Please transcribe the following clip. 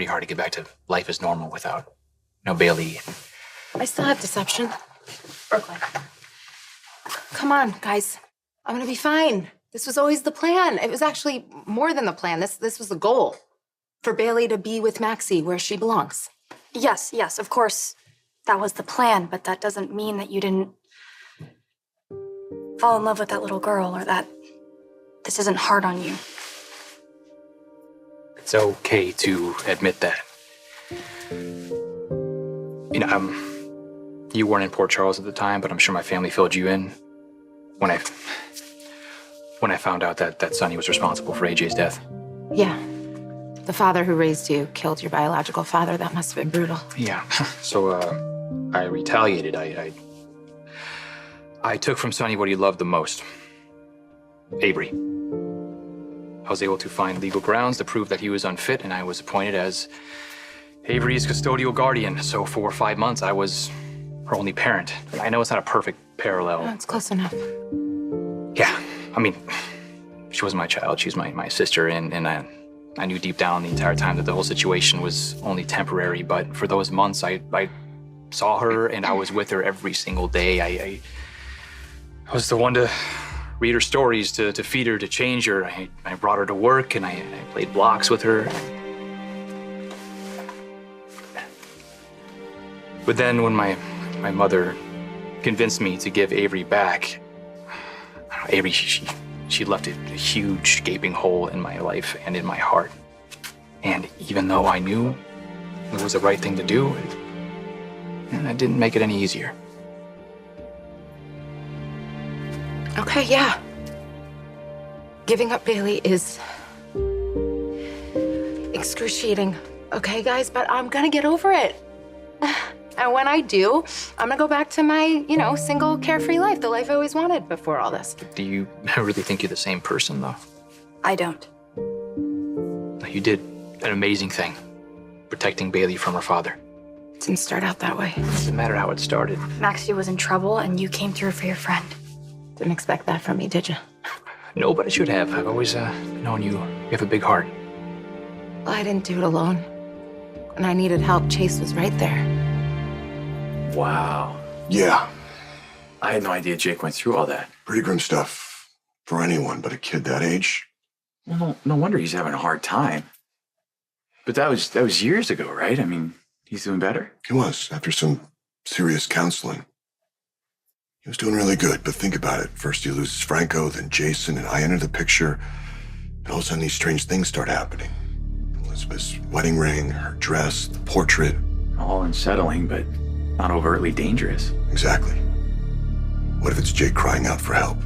pretty hard to get back to life as normal without, Bailey. I still have deception. Brooklyn. Come on, guys. I'm gonna be fine. This was always the plan. It was actually more than the plan. This was the goal. For Bailey to be with Maxie where she belongs. Yes, of course, that was the plan, but that doesn't mean that you didn't fall in love with that little girl or that this isn't hard on you. It's okay to admit that. You weren't in Port Charles at the time, but I'm sure my family filled you in when I found out that Sonny was responsible for AJ's death. Yeah. The father who raised you killed your biological father. That must have been brutal. Yeah. So, I retaliated. I took from Sonny what he loved the most. Avery. I was able to find legal grounds to prove that he was unfit, and I was appointed as Avery's custodial guardian. So for 5 months, I was her only parent. I know it's not a perfect parallel. That's close enough. Yeah. She wasn't my child. She was my sister, and I knew deep down the entire time that the whole situation was only temporary, but for those months, I saw her and I was with her every single day. I was the one to read her stories, to feed her, to change her. I brought her to work and I played blocks with her. But then when my mother convinced me to give Avery back, Avery, she left a huge gaping hole in my life and in my heart. And even though I knew it was the right thing to do, it didn't make it any easier. Okay, yeah. Giving up Bailey is excruciating, okay, guys? But I'm gonna get over it. And when I do, I'm gonna go back to my, single, carefree life, the life I always wanted before all this. Do you really think you're the same person, though? I don't. You did an amazing thing, protecting Bailey from her father. It didn't start out that way. It doesn't matter how it started. Maxie was in trouble and you came through for your friend. Didn't expect that from me, did you? No, but I should have. I've always known you have a big heart. Well, I didn't do it alone. When I needed help, Chase was right there. Wow. Yeah, I had no idea Jake went through all that. pretty grim stuff for anyone but a kid that age. Well, no wonder he's having a hard time. But that was years ago, right? He's doing better? He was, after some serious counseling. He was doing really good, but think about it. First he loses Franco, then Jason, and I enter the picture, and all of a sudden these strange things start happening. Elizabeth's wedding ring, her dress, the portrait. All unsettling, but not overtly dangerous. Exactly. What if it's Jake crying out for help?